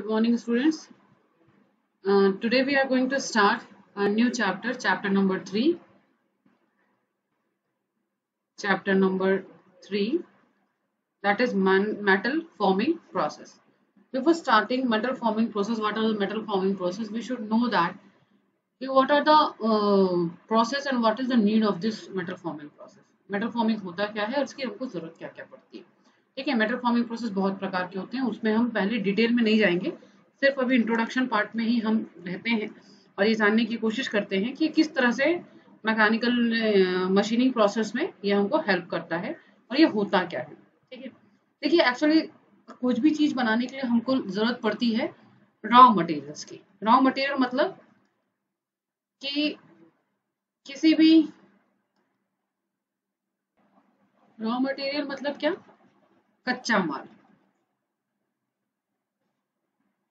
Good morning, students. Today we are going to start a new chapter, chapter number 3. Chapter number 3, that is metal forming process. Before starting metal forming process, what are the metal forming process? We should know that what are the process and what is the need of this metal forming process. metal forming होता क्या है और इसकी हमको जरूरत क्या क्या पड़ती है. ठीक है, मेटल फॉर्मिंग प्रोसेस बहुत प्रकार के होते हैं, उसमें हम पहले डिटेल में नहीं जाएंगे, सिर्फ अभी इंट्रोडक्शन पार्ट में ही हम रहते हैं और ये जानने की कोशिश करते हैं कि किस तरह से मैकेनिकल मशीनिंग प्रोसेस में ये हमको हेल्प करता है और ये होता क्या है. ठीक है, देखिए एक्चुअली कुछ भी चीज बनाने के लिए हमको जरूरत पड़ती है रॉ मटेरियल्स की. रॉ मटेरियल मतलब कि किसी भी रॉ मटेरियल मतलब क्या, कच्चा माल.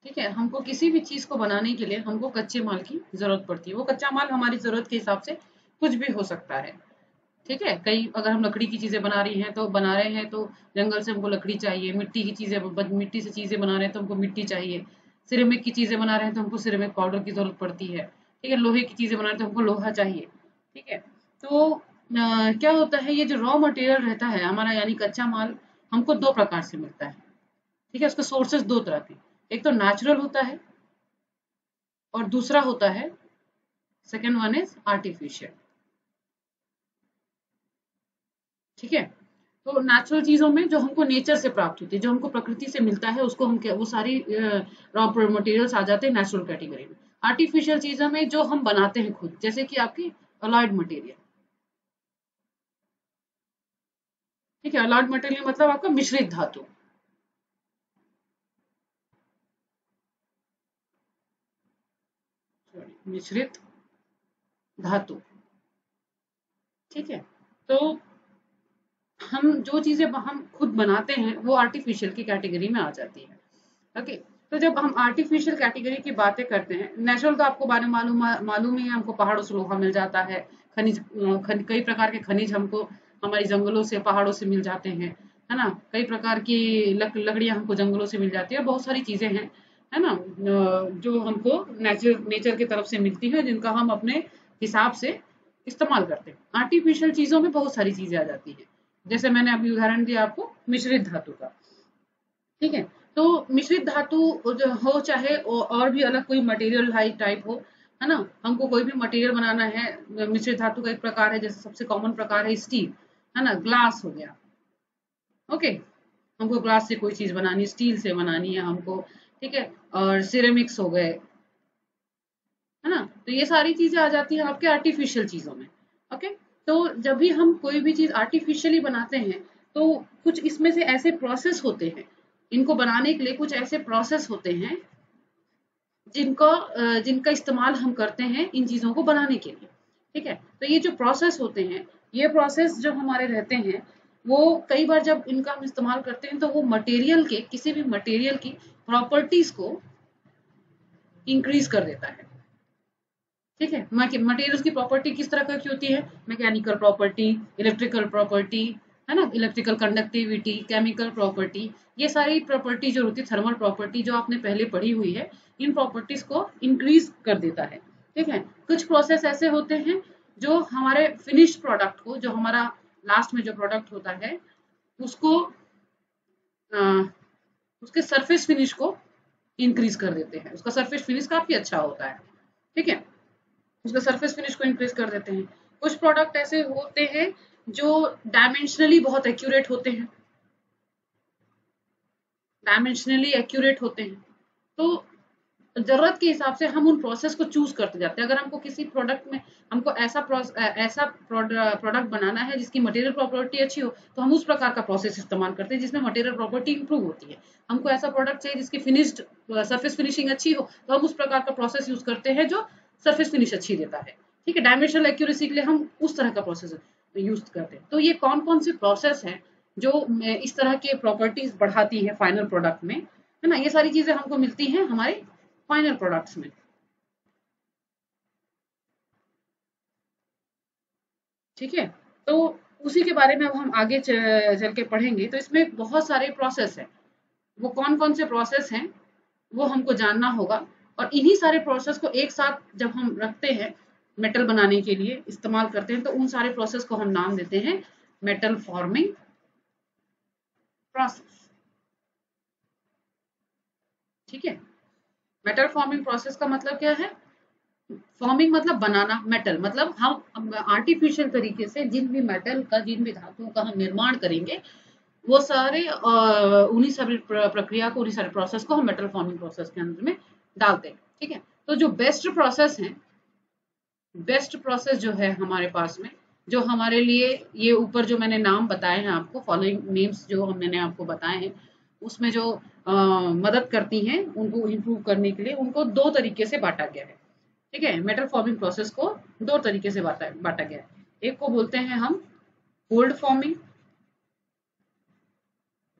ठीक है, हमको किसी भी चीज को बनाने के लिए हमको कच्चे माल की जरूरत पड़ती है. वो कच्चा माल हमारी जरूरत के हिसाब से कुछ भी हो सकता है. ठीक है, कई अगर हम लकड़ी की चीजें बना रहे हैं तो जंगल से हमको लकड़ी चाहिए. मिट्टी की चीजें मिट्टी से चीजें बना रहे हैं तो हमको मिट्टी चाहिए. सिरेमिक की चीजें बना रहे हैं तो हमको सिरेमिक पाउडर की जरूरत पड़ती है. ठीक है, लोहे की चीजें बना रहे हैं तो हमको लोहा चाहिए. ठीक है, तो क्या होता है, ये जो रॉ मटेरियल रहता है हमारा यानी कच्चा माल हमको दो प्रकार से मिलता है. ठीक है, उसके सोर्सेस दो तरह के, एक तो नेचुरल होता है और दूसरा होता है सेकेंड वन इज आर्टिफिशियल. ठीक है, तो नेचुरल चीजों में जो हमको नेचर से प्राप्त होती है, जो हमको प्रकृति से मिलता है, उसको हम वो सारी रॉ मटेरियल्स आ जाते हैं नेचुरल कैटेगरी में. आर्टिफिशियल चीजों में जो हम बनाते हैं खुद, जैसे कि आपकी अलॉयड मटेरियल. ठीक है, अलॉयड मटेरियल मतलब आपका मिश्रित धातु. मिश्रित धातु. ठीक है, तो हम जो चीजें हम खुद बनाते हैं वो आर्टिफिशियल की कैटेगरी में आ जाती है. ओके, तो जब हम आर्टिफिशियल कैटेगरी की बातें करते हैं, नेचुरल तो आपको बारे में मालूम ही है, हमको पहाड़ों से लोहा मिल जाता है. कई प्रकार के खनिज हमको हमारी जंगलों से पहाड़ों से मिल जाते हैं, है ना. कई प्रकार की लकड़ियां हमको जंगलों से मिल जाती है. बहुत सारी चीजें हैं, है ना, जो हमको नेचर की तरफ से मिलती है, जिनका हम अपने हिसाब से इस्तेमाल करते हैं. आर्टिफिशियल चीजों में बहुत सारी चीजें आ जाती है, जैसे मैंने अभी उदाहरण दिया आपको मिश्रित धातु का. ठीक है, तो मिश्रित धातु जो हो चाहे और भी अलग कोई मटेरियल टाइप हो, है ना. हमको कोई भी मटेरियल बनाना है, मिश्रित धातु का एक प्रकार है, जैसे सबसे कॉमन प्रकार है स्टील, है ना. ग्लास हो गया. ओके, हमको ग्लास से कोई चीज बनानी है, स्टील से बनानी है हमको. ठीक है, और सिरेमिक्स हो गए, है ना. तो ये सारी चीजें आ जाती है आपके आर्टिफिशियल चीजों में. ओके, तो जब भी हम कोई भी चीज आर्टिफिशियली बनाते हैं तो कुछ इसमें से ऐसे प्रोसेस होते हैं, इनको बनाने के लिए कुछ ऐसे प्रोसेस होते हैं जिनका इस्तेमाल हम करते हैं इन चीजों को बनाने के लिए. ठीक है, तो ये जो प्रोसेस होते हैं, ये प्रोसेस जो हमारे रहते हैं, वो कई बार जब इनका हम इस्तेमाल करते हैं तो वो मटेरियल के किसी भी मटेरियल की प्रॉपर्टीज को इंक्रीज कर देता है. ठीक है, मटेरियल्स की प्रॉपर्टी किस तरह की होती है, मैकेनिकल प्रॉपर्टी, इलेक्ट्रिकल प्रॉपर्टी, है ना, इलेक्ट्रिकल कंडक्टिविटी, केमिकल प्रॉपर्टी. ये सारी प्रॉपर्टी जो होती है, थर्मल प्रॉपर्टी जो आपने पहले पढ़ी हुई है, इन प्रॉपर्टीज को इंक्रीज कर देता है. ठीक है, कुछ प्रोसेस ऐसे होते हैं जो हमारे फिनिश्ड प्रोडक्ट को, जो हमारा लास्ट में जो प्रोडक्ट होता है उसको उसके सरफेस फिनिश को इंक्रीज कर देते हैं. उसका सरफेस फिनिश काफी अच्छा होता है. ठीक है, उसका सरफेस फिनिश को इंक्रीज कर देते हैं. कुछ प्रोडक्ट ऐसे होते हैं जो डायमेंशनली बहुत एक्यूरेट होते हैं, तो जरूरत के हिसाब से हम उन प्रोसेस को चूज करते जाते हैं. अगर हमको किसी प्रोडक्ट में हमको ऐसा प्रोडक्ट बनाना है जिसकी मटेरियल प्रॉपर्टी अच्छी हो, तो हम उस प्रकार का प्रोसेस इस्तेमाल करते हैं जिसमें मटेरियल प्रॉपर्टी इंप्रूव होती है. हमको ऐसा प्रोडक्ट चाहिए जिसकी फिनिश्ड सरफेस फिनिशिंग अच्छी हो, तो हम उस प्रकार का प्रोसेस यूज करते हैं जो सरफेस फिनिश अच्छी देता है. ठीक है, डायमेंशनल एक्यूरेसी के लिए हम उस तरह का प्रोसेस यूज करते हैं. तो ये कौन कौन से प्रोसेस हैं जो इस तरह के प्रॉपर्टीज बढ़ाती है फाइनल प्रोडक्ट में, है ना. ये सारी चीजें हमको मिलती हैं हमारे फाइनल प्रोडक्ट्स में. ठीक है, तो उसी के बारे में अब हम आगे चल के पढ़ेंगे. तो इसमें बहुत सारे प्रोसेस हैं. वो कौन कौन से प्रोसेस हैं वो हमको जानना होगा। और इन्हीं सारे प्रोसेस को एक साथ जब हम रखते हैं मेटल बनाने के लिए इस्तेमाल करते हैं, तो उन सारे प्रोसेस को हम नाम देते हैं मेटल फॉर्मिंग प्रोसेस। ठीक है, मेटल फॉर्मिंग प्रोसेस का मतलब क्या है? फॉर्मिंग मतलब बनाना, मेटल मतलब हम आर्टिफिशियल तरीके से जिन भी मेटल का, जिन भी धातुओं का हम निर्माण करेंगे, वो सारे उन्हीं सारी प्रक्रिया को, उन्हीं सारे प्रोसेस को हम मेटल फॉर्मिंग प्रोसेस के अंदर में डालते हैं। ठीक है, तो जो बेस्ट प्रोसेस है, बेस्ट प्रोसेस जो है हमारे पास में, जो हमारे लिए ये ऊपर जो मैंने नाम बताए हैं आपको, फॉलोइंग नेम्स जो मैंने आपको बताए हैं, उसमें जो मदद करती हैं उनको इम्प्रूव करने के लिए, उनको दो तरीके से बांटा गया है। ठीक है, मेटल फॉर्मिंग प्रोसेस को दो तरीके से बांटा बांटा गया है। एक को बोलते हैं हम कोल्ड फॉर्मिंग,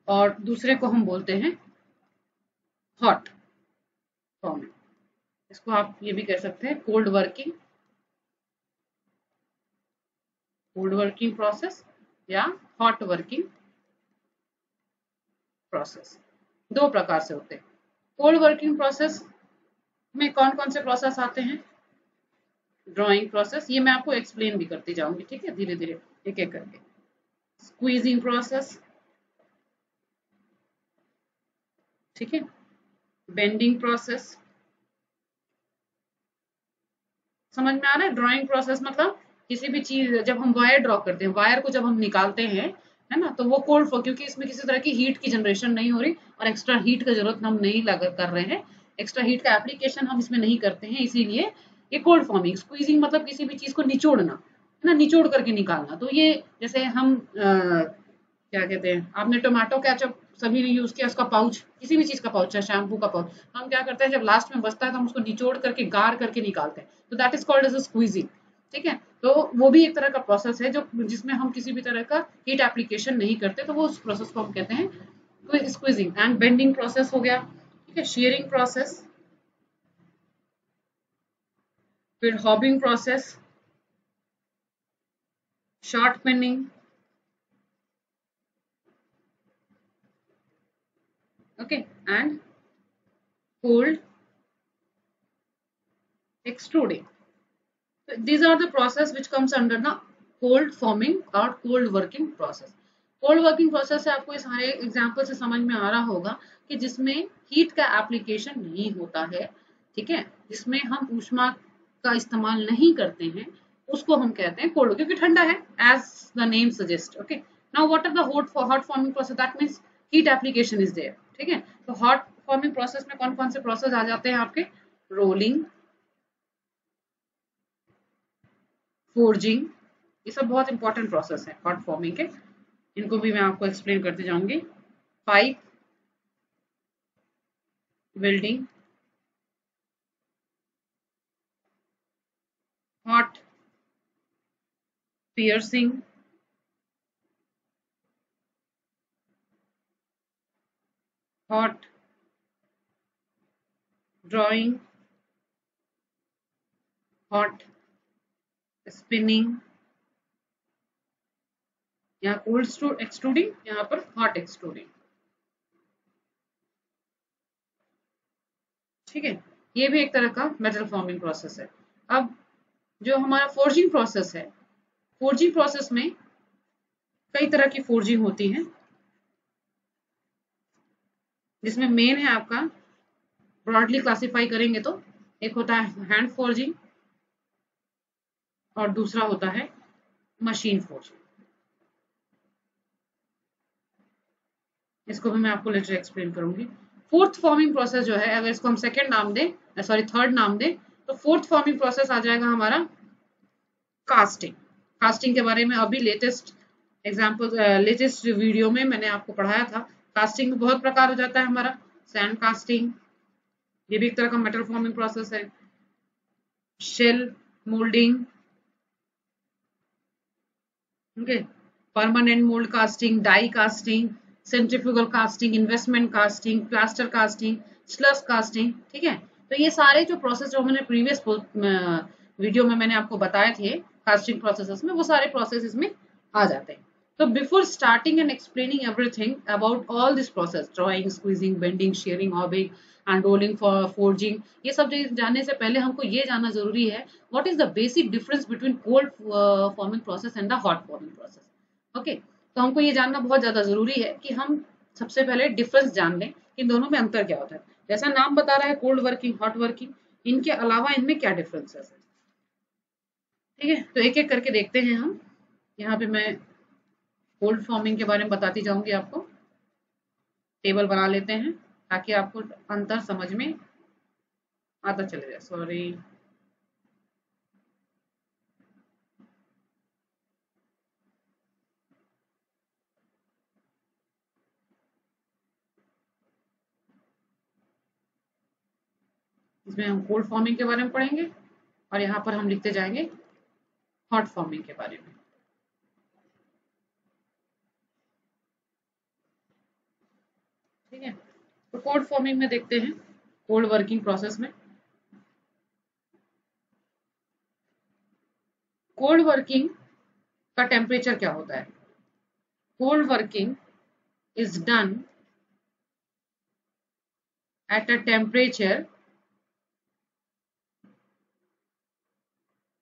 और दूसरे को हम बोलते हैं हॉट फॉर्मिंग। इसको आप ये भी कह सकते हैं कोल्ड वर्किंग प्रोसेस या हॉट वर्किंग प्रोसेस। दो प्रकार से होते हैं। कोल्ड वर्किंग प्रोसेस में कौन कौन से प्रोसेस आते हैं? ड्राइंग प्रोसेस, ये मैं आपको एक्सप्लेन भी करती जाऊंगी, ठीक है, धीरे धीरे एक एक करके। स्क्वीजिंग प्रोसेस, ठीक है, बेंडिंग प्रोसेस। समझ में आ रहा है? ड्राइंग प्रोसेस मतलब किसी भी चीज, जब हम वायर ड्रॉ करते हैं, वायर को जब हम निकालते हैं, है ना, तो वो कोल्ड, क्योंकि इसमें किसी तरह की हीट की जनरेशन नहीं हो रही और एक्स्ट्रा हीट का जरूरत हम नहीं लगा कर रहे हैं, एक्स्ट्रा हीट का एप्लीकेशन हम इसमें नहीं करते हैं, इसीलिए ये कोल्ड फॉर्मिंग। स्क्वीजिंग मतलब किसी भी चीज को निचोड़ना, है ना, निचोड़ करके निकालना। तो ये जैसे हम क्या कहते हैं, आपने टोमेटो केचप सभी ने यूज किया, उसका पाउच, किसी भी चीज का पाउच है, शैम्पू का पाउच, हम क्या करते हैं, जब लास्ट में बचता है तो हम उसको निचोड़ करके गार करके निकालते हैं, तो that is called as a squeezing. ठीक है, तो वो भी एक तरह का प्रोसेस है जो, जिसमें हम किसी भी तरह का हीट एप्लीकेशन नहीं करते, तो वो उस प्रोसेस को हम कहते हैं स्क्वीजिंग। एंड बेंडिंग प्रोसेस हो गया, ठीक है, शेयरिंग प्रोसेस, फिर hobbing process, short pinning, okay, and cold extruding. So these are the process which comes under the cold forming or cold working process. Cold working process से आपको ये सारे example से समझ में आ रहा होगा कि जिसमें हीट का एप्लीकेशन नहीं होता है, ठीक है, जिसमें हम ऊष्मा का इस्तेमाल नहीं करते हैं, उसको हम कहते हैं कोल्ड, क्योंकि ठंडा है, as the name suggest. Okay, now what are the hot forming process? That means heat application is there. ठीक है, तो हॉट फॉर्मिंग प्रोसेस में कौन कौन से प्रोसेस आ जाते हैं आपके? रोलिंग, फोर्जिंग, ये सब बहुत इंपॉर्टेंट प्रोसेस है हॉट फॉर्मिंग के, इनको भी मैं आपको एक्सप्लेन करते जाऊंगी। Pipe welding, hot piercing, hot drawing, hot spinning, यहाँ कोल्ड एक्सट्रूडिंग, यहाँ पर हॉट एक्सट्रूडिंग। ठीक है, ये भी एक तरह का मेटल फॉर्मिंग प्रोसेस है। अब जो हमारा फोर्जिंग प्रोसेस है, फोर्जिंग प्रोसेस में कई तरह की फोर्जिंग होती है, जिसमें मेन है आपका, ब्रॉडली क्लासिफाई करेंगे तो एक होता है हैंड फोर्जिंग और दूसरा होता है मशीन फोर्जिंग। इसको भी मैं आपको लेटर एक्सप्लेन करूंगी। फोर्थ फॉर्मिंग प्रोसेस जो है, अगर इसको हम सेकंड नाम दें, सॉरी थर्ड नाम दें, तो फोर्थ फॉर्मिंग प्रोसेस आ जाएगा हमारा कास्टिंग। कास्टिंग के बारे में अभी लेटेस्ट एग्जाम्पल, लेटेस्ट वीडियो में मैंने आपको पढ़ाया था। कास्टिंग में बहुत प्रकार हो जाता है हमारा। सैंड कास्टिंग, ये भी एक तरह का मेटल फॉर्मिंग प्रोसेस है। Shell moulding, okay, permanent mould casting, die casting, centrifugal casting, investment casting, plaster casting, slush casting. ठीक है, तो ये सारे जो प्रोसेस जो मैंने प्रीवियस वीडियो में मैंने आपको बताए थे कास्टिंग प्रोसेसेस में, वो सारे प्रोसेस इसमें आ जाते हैं। So before starting and explaining everything about all this process, drawing, squeezing, bending, shearing, hobbing and rolling for forging, ये सब जानने से पहले हमको ये जानना जरूरी है what is the basic difference between cold forming process and the hot forming process. Okay तो हमको ये जानना बहुत ज्यादा जरूरी है कि हम सबसे पहले डिफरेंस जान लें कि इन दोनों में अंतर क्या होता है. जैसा नाम बता रहा है कोल्ड वर्किंग, हॉट वर्किंग, इनके अलावा इनमें क्या डिफरेंसेस है. ठीक है, तो एक एक करके देखते हैं हम. यहाँ पे मैं कोल्ड फॉर्मिंग के बारे में बताती जाऊंगी आपको. टेबल बना लेते हैं ताकि आपको अंतर समझ में आता चले जाए. सॉरी, इसमें हम कोल्ड फॉर्मिंग के बारे में पढ़ेंगे और यहाँ पर हम लिखते जाएंगे हॉट फॉर्मिंग के बारे में. ठीक है, तो कोल्ड फॉर्मिंग में देखते हैं. कोल्ड वर्किंग प्रोसेस में कोल्ड वर्किंग का टेम्परेचर क्या होता है. Cold working is done at a temperature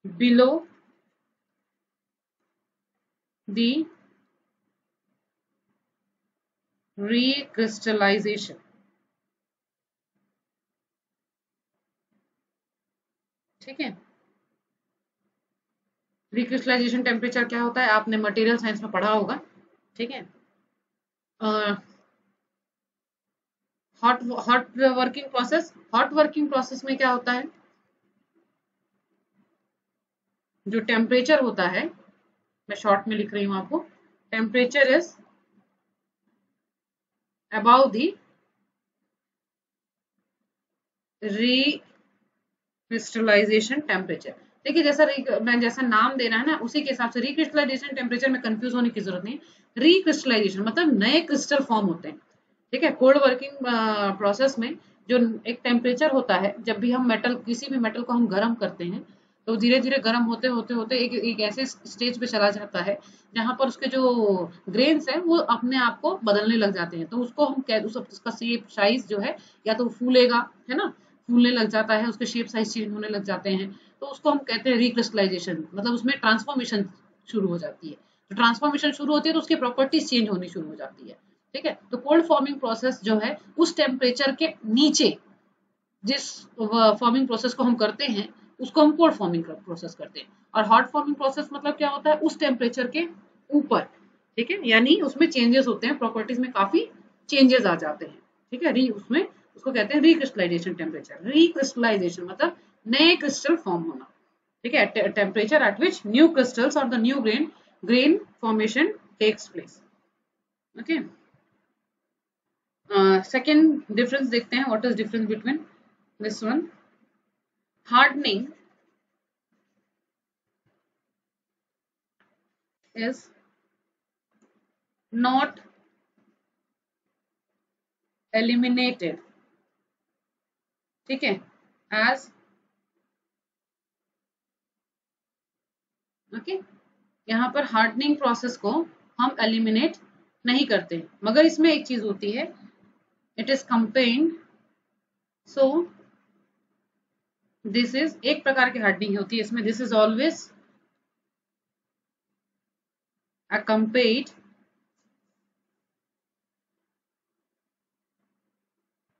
below the recrystallization. ठीक है, रिक्रिस्टलाइजेशन टेम्परेचर क्या होता है आपने मटेरियल साइंस में पढ़ा होगा. ठीक है, hot working process. Hot working process में क्या होता है, जो टेम्परेचर होता है, मैं शॉर्ट में लिख रही हूं आपको, temperature is about the recrystallisation temperature. देखिए जैसा नाम देना है ना उसी के हिसाब से. रिक्रिस्टलाइजेशन टेम्परेचर में कंफ्यूज होने की जरूरत नहीं. रिक्रिस्टलाइजेशन मतलब नए क्रिस्टल फॉर्म होते हैं. ठीक है, कोल्ड वर्किंग प्रोसेस में जो एक टेम्परेचर होता है, जब भी हम मेटल, किसी भी मेटल को हम गर्म करते हैं तो धीरे धीरे गर्म होते होते होते एक ऐसे स्टेज पे चला जाता है जहां पर उसके जो ग्रेन्स है वो अपने आप को बदलने लग जाते हैं. तो उसको हम उसका शेप साइज जो है या तो फूलेगा, है ना, फूलने लग जाता है, उसके शेप साइज चेंज होने लग जाते हैं. तो उसको हम कहते हैं रिक्रिस्टलाइजेशन. मतलब उसमें ट्रांसफॉर्मेशन शुरू हो जाती है. तो ट्रांसफॉर्मेशन शुरू होती है तो उसकी प्रॉपर्टीज चेंज होनी शुरू हो जाती है. ठीक है, तो कोल्ड फॉर्मिंग प्रोसेस जो है उस टेम्परेचर के नीचे जिस फॉर्मिंग प्रोसेस को हम करते हैं उसको हम कोल्ड फॉर्मिंग प्रोसेस करते हैं. और हॉट फॉर्मिंग प्रोसेस मतलब क्या होता है, उस टेम्परेचर के ऊपर. ठीक है, यानी उसमें चेंजेस होते हैं, प्रॉपर्टीज में काफी चेंजेस आ जाते हैं. ठीक है, उसमें उसको कहते हैं रिक्रिस्टलाइजेशन टेम्परेचर. रिक्रिस्टलाइजेशन मतलब नए क्रिस्टल फॉर्म होना. ठीक है, temperature at which new crystals और the new grain formation takes place. Okay, second difference देखते हैं. What is difference between this one. Hardening is not eliminated. ठीक है, as ओके, यहाँ पर हार्डनिंग प्रोसेस को हम एलिमिनेट नहीं करते, मगर इसमें एक चीज होती है, it is accompanied. So this is एक प्रकार की हार्डनिंग होती है इसमें. This is always accompanied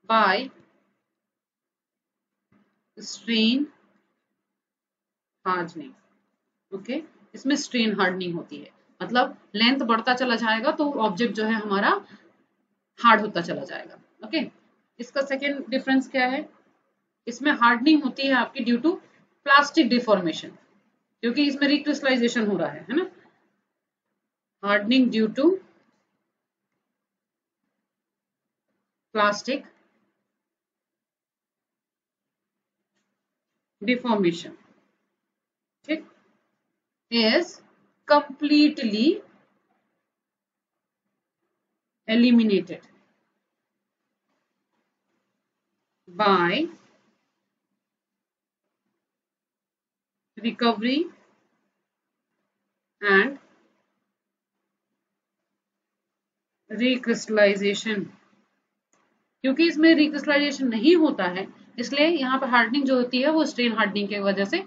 by strain hardening. Okay, इसमें स्ट्रेन हार्डनिंग होती है. मतलब लेंथ बढ़ता चला जाएगा तो ऑब्जेक्ट जो है हमारा हार्ड होता चला जाएगा. ओके, इसका सेकेंड डिफरेंस क्या है, इसमें हार्डनिंग होती है आपकी ड्यू टू प्लास्टिक डिफॉर्मेशन, क्योंकि इसमें रिक्रिस्टलाइजेशन हो रहा है ना. Hardening due to plastic deformation. ठीक, is completely eliminated by recovery and recrystallization, क्योंकि इसमें रिक्रिस्टलाइजेशन नहीं होता है इसलिए यहाँ पे हार्डनिंग जो होती है वो स्ट्रेन हार्डनिंग की वजह से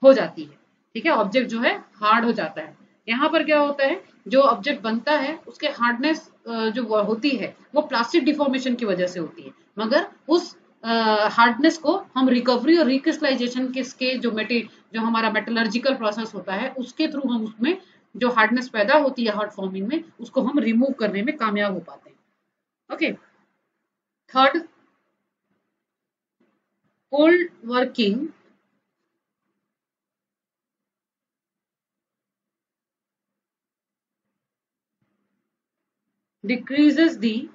हो जाती है। ठीक है, ऑब्जेक्ट जो है हार्ड हो जाता है। यहाँ पर क्या होता है, जो ऑब्जेक्ट बनता है उसके हार्डनेस जो होती है वो प्लास्टिक डिफॉर्मेशन की वजह से होती है, मगर उस हार्डनेस को हम रिकवरी और रिक्रिस्टलाइजेशन के जो जो हमारा मेटलर्जिकल प्रोसेस होता है उसके थ्रू हम उसमें जो हार्डनेस पैदा होती है हार्ड फॉर्मिंग में उसको हम रिमूव करने में कामयाब हो पाते हैं। Okay, third, cold working decreases the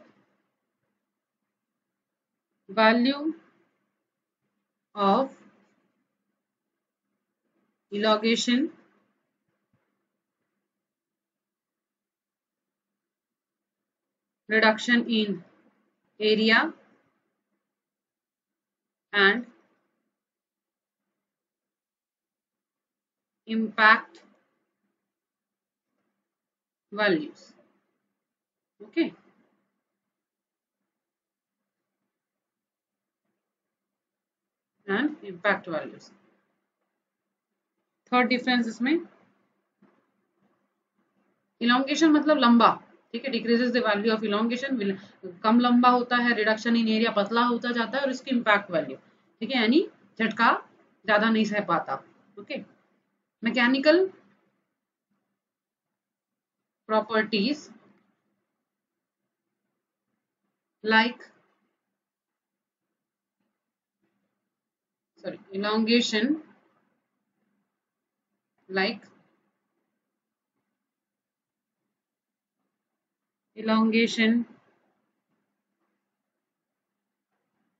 value of elongation, reduction in area and impact values. Okay, and impact values. Third difference इसमें, इलोंगेशन मतलब लंबा, ठीक है, decreases the value of elongation, कम लंबा होता है, रिडक्शन इन एरिया पतला होता जाता है और इसकी इम्पैक्ट वैल्यू, ठीक है, यानी झटका ज्यादा नहीं सह पाता। Okay, mechanical properties like elongation, like elongation,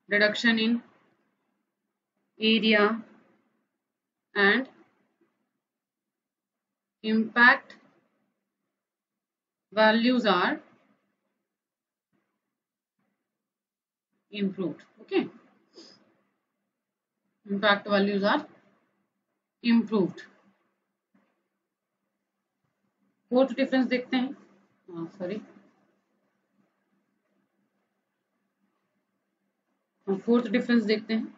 reduction in area and impact values are improved. Okay, impact values are improved. Fourth difference देखते हैं, सॉरी, फोर्थ डिफरेंस देखते हैं।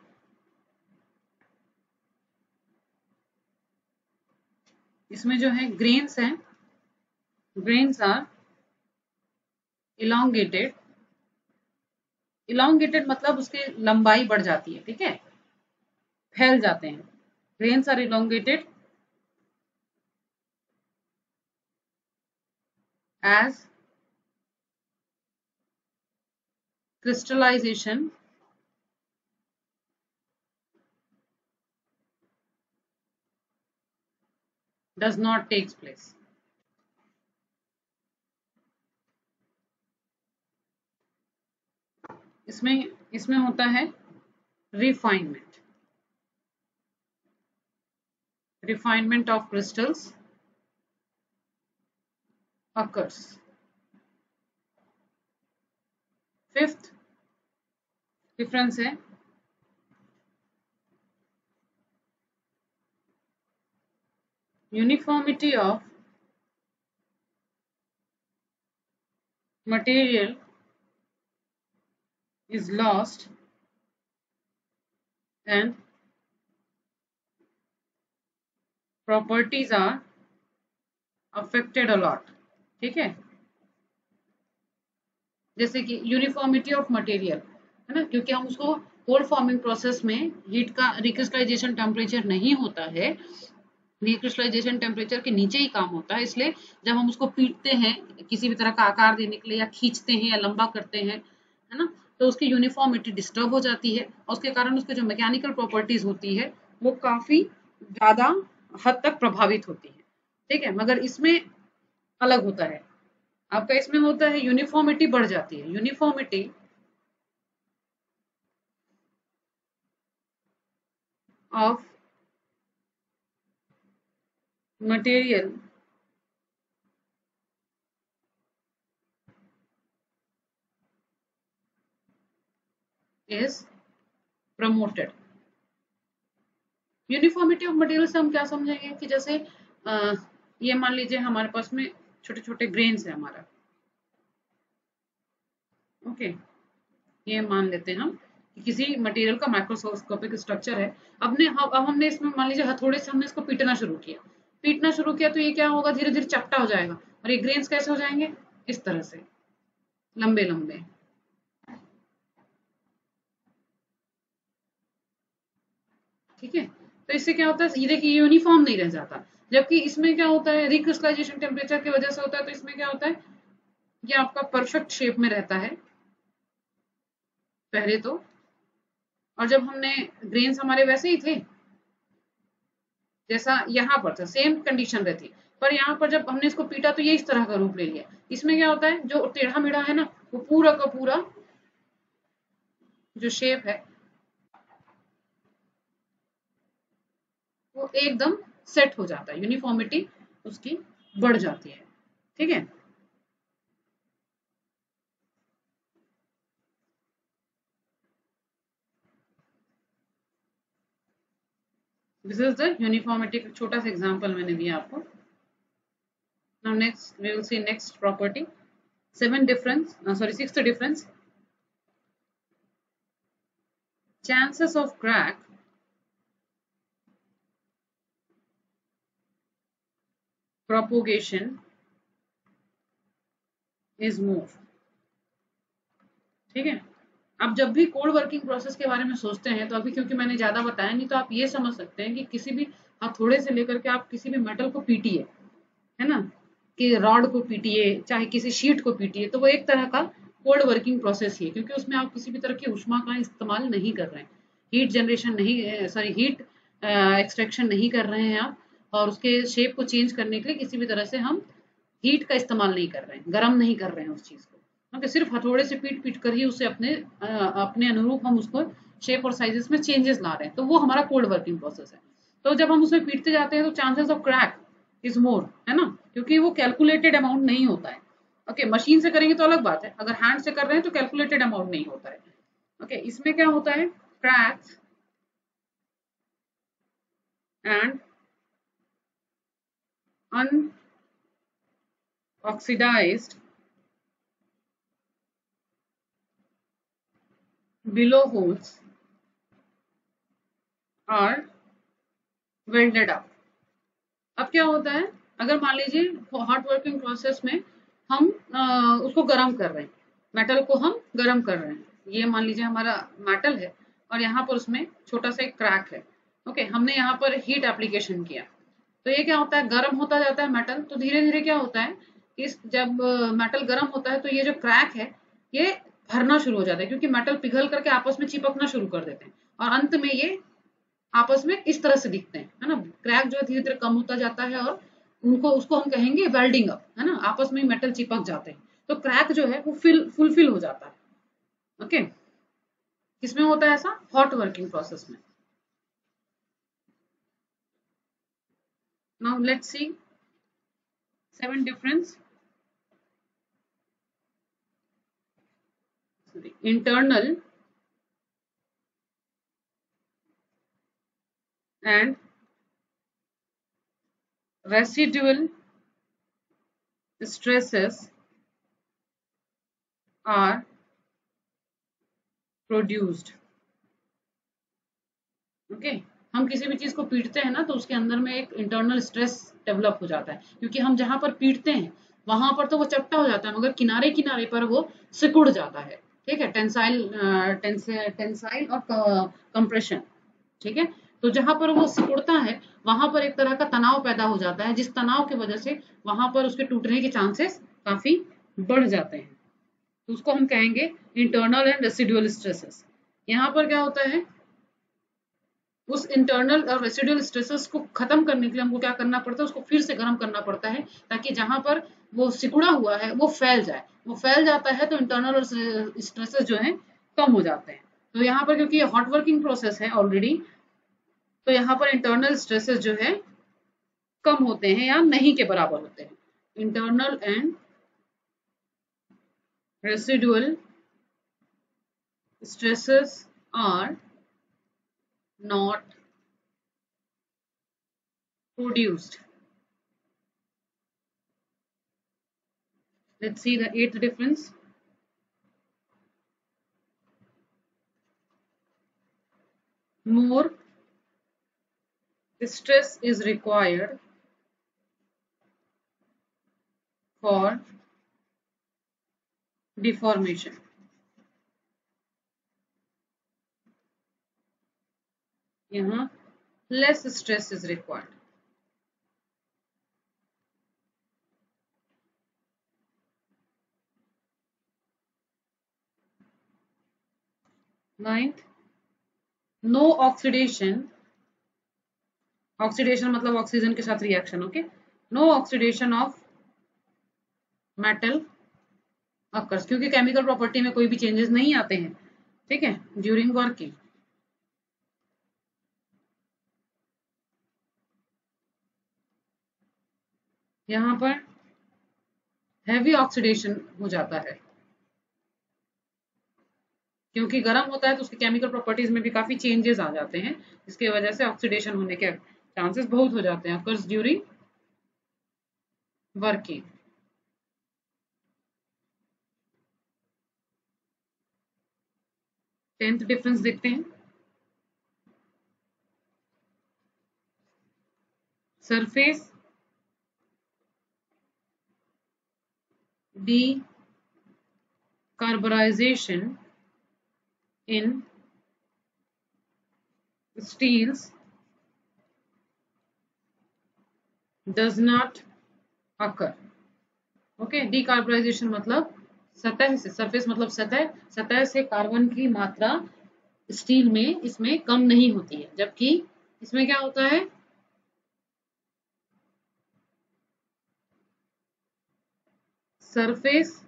इसमें जो है ग्रेन्स हैं, ग्रेन्स आर इलोंगेटेड, इलोंगेटेड मतलब उसकी लंबाई बढ़ जाती है, ठीक है, फैल जाते हैं। Grains are elongated as crystallization does not takes place. इसमें इसमें होता है refinement, refinement of crystals occurs. Fifth difference है uniformity of material is lost and properties are affected a lot, ठीक है, जैसे कि यूनिफॉर्मिटी ऑफ मटेरियल है ना, क्योंकि हम उसको कोल्ड फॉर्मिंग प्रोसेस में हीट का रिक्रिस्टलाइजेशन टेम्परेचर नहीं होता है, रिक्रिस्टलाइजेशन टेम्परेचर के नीचे ही काम होता है, इसलिए जब हम उसको पीटते हैं किसी भी तरह का आकार देने के लिए या खींचते हैं या लंबा करते हैं, है ना, तो उसकी यूनिफॉर्मिटी डिस्टर्ब हो जाती है और उसके कारण उसके जो मैकेनिकल प्रॉपर्टीज होती है वो काफी ज्यादा हद तक प्रभावित होती है, ठीक है, मगर इसमें अलग होता है। आपका इसमें होता है यूनिफॉर्मिटी बढ़ जाती है, uniformity of material is promoted. Uniformity of material से हम क्या समझेंगे कि जैसे ये मान लीजिए हमारे पास में छोटे छोटे ग्रेन्स है हमारा, ओके, ये मान लेते हैं हम कि किसी मटेरियल का माइक्रोस्कोपिक स्ट्रक्चर है। अब हमने इसमें मान लीजिए हथौड़े से हमने इसको पीटना शुरू किया तो ये क्या होगा, धीरे धीरे चपटा हो जाएगा और ये ग्रेन्स कैसे हो जाएंगे, इस तरह से लंबे लंबे। ठीक है, तो इससे क्या होता है, ये देखिए यूनिफॉर्म नहीं रह जाता। जबकि इसमें क्या होता है, रिक्रिस्टलाइजेशन टेम्परेचर की वजह से होता है, तो इसमें क्या होता है, ये आपका परफेक्ट शेप में रहता है पहले तो। और जब हमने ग्रेन्स हमारे वैसे ही थे जैसा यहाँ पर था, सेम कंडीशन रहती, पर यहाँ पर जब हमने इसको पीटा तो ये इस तरह का रूप ले लिया। इसमें क्या होता है, जो टेढ़ा मेढ़ा है ना, वो पूरा का पूरा जो शेप है वो एकदम सेट हो जाता है, यूनिफॉर्मिटी उसकी बढ़ जाती है। ठीक है, दिस इज द यूनिफॉर्मिटी का छोटा सा एग्जांपल मैंने दिया आपको। Now next we will see next property, sixth difference, chances of crack propagation is more। ठीक है, आप जब भी कोड वर्किंग प्रोसेस के बारे में सोचते हैं तो अभी क्योंकि मैंने ज्यादा बताया नहीं, तो आप ये समझ सकते हैं कि किसी भी हथौड़े से लेकर के आप किसी भी मेटल को पीटिए, है ना, कि रॉड को पीटिए चाहे किसी शीट को पीटिए, तो वो एक तरह का कोल्ड वर्किंग प्रोसेस ही है, क्योंकि उसमें आप किसी भी तरह की ऊष्मा का इस्तेमाल नहीं कर रहे हैं, हीट जनरेशन नहीं, सॉरी हीट एक्सट्रैक्शन नहीं कर रहे हैं आप, और उसके शेप को चेंज करने के लिए किसी भी तरह से हम हीट का इस्तेमाल नहीं कर रहे हैं, गर्म नहीं कर रहे हैं उस चीज को, क्योंकि सिर्फ हथौड़े से पीट पीट कर ही उसे अपने अनुरूप हम उसको शेप और साइजेस में चेंजेस ला रहे हैं, तो वो हमारा कोल्ड वर्किंग प्रोसेस है। तो जब हम उसमें पीटते जाते हैं तो chances of crack is more, है ना, क्योंकि वो कैलकुलेटेड अमाउंट नहीं होता है। ओके, मशीन से करेंगे तो अलग बात है, अगर हैंड से कर रहे हैं तो कैलकुलेटेड अमाउंट नहीं होता है। ओके, इसमें क्या होता है, cracks and unoxidised below holes are welded up। अब क्या होता है, अगर मान लीजिए हॉट वर्किंग प्रोसेस में हम उसको गर्म कर रहे हैं, मेटल को हम गर्म कर रहे हैं, ये मान लीजिए हमारा मेटल है और यहाँ पर उसमें छोटा सा एक क्रैक है। ओके, हमने यहाँ पर हीट एप्लीकेशन किया, तो ये क्या होता है, गर्म होता जाता है मेटल, तो धीरे धीरे क्या होता है, इस जब मेटल गर्म होता है तो ये जो क्रैक है ये भरना शुरू हो जाता है, क्योंकि मेटल पिघल करके आपस में चिपकना शुरू कर देते हैं और अंत में ये आपस में इस तरह से दिखते हैं, है ना, क्रैक जो है धीरे धीरे कम होता जाता है और उनको उसको हम कहेंगे वेल्डिंग अप, है ना, आपस में मेटल चिपक जाते हैं, तो क्रैक जो है वो फुलफिल हो जाता है। ओके, किसमें होता है ऐसा, हॉट वर्किंग प्रोसेस में। Now let's see 7 difference, internal and residual stresses are produced। Okay, हम किसी भी चीज को पीटते हैं ना तो उसके अंदर में एक इंटरनल स्ट्रेस डेवलप हो जाता है, क्योंकि हम जहां पर पीटते हैं वहां पर तो वो चपटा हो जाता है, मगर किनारे किनारे पर वो सिकुड़ जाता है। ठीक है, टेंसाइल और कंप्रेशन। ठीक है, तो जहां पर वो सिकुड़ता है वहां पर एक तरह का तनाव पैदा हो जाता है, जिस तनाव की वजह से वहां पर उसके टूटने के चांसेस काफी बढ़ जाते हैं, तो उसको हम कहेंगे इंटरनल एंड रेसिडुअल स्ट्रेसेस। यहाँ पर क्या होता है, उस इंटरनल और रेसिडुअल स्ट्रेसेस को खत्म करने के लिए हमको क्या करना पड़ता है, उसको फिर से गर्म करना पड़ता है, ताकि जहां पर वो सिकुड़ा हुआ है वो फैल जाए, वो फैल जाता है तो इंटरनल और स्ट्रेसेस जो है कम हो जाते हैं। तो यहाँ पर क्योंकि ये हॉट वर्किंग प्रोसेस है ऑलरेडी, तो यहाँ पर इंटरनल स्ट्रेसेस जो है कम होते हैं या नहीं के बराबर होते हैं। Internal and residual stresses are not produced। Let's see the eighth difference, more stress is required for deformation. यहाँ less stress is required. Ninth, no oxidation. Oxidation मतलब ऑक्सीजन के साथ reaction. Okay, no oxidation of metal occurs, क्योंकि chemical property में कोई भी changes नहीं आते हैं. ठीक है, ड्यूरिंग वर्किंग. यहाँ पर हैवी ऑक्सीडेशन हो जाता है, क्योंकि गर्म होता है तो उसकी केमिकल प्रॉपर्टीज में भी काफी चेंजेस आ जाते हैं. इसके वजह से ऑक्सीडेशन होने के चांसेस बहुत हो जाते हैं occurs during working. Tenth difference देखते हैं. Surface decarburization in steels does not occur. Okay, decarbonisation मतलब सतह से, सरफेस मतलब सतह, सतह से कार्बन की मात्रा स्टील में इसमें कम नहीं होती है, जबकि इसमें क्या होता है, surface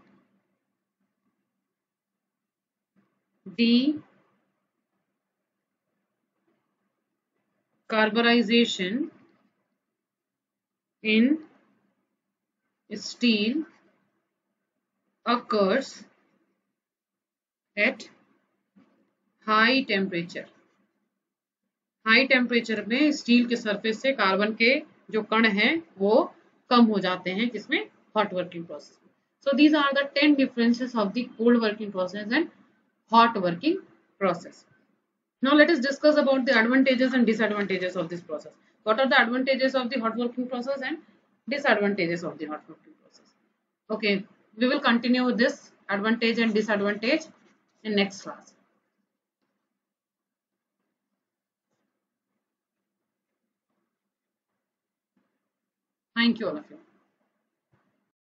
decarbonisation in steel occurs at high temperature. High temperature में स्टील के सरफेस से कार्बन के जो कण हैं वो कम हो जाते हैं, किसमें, hot working process. So these are the 10 differences of the cold working process and hot working process. Now let us discuss about the advantages and disadvantages of this process. What are the advantages of the hot working process and disadvantages of the hot working process? Okay, we will continue this advantage and disadvantage in next class. Thank you all of you.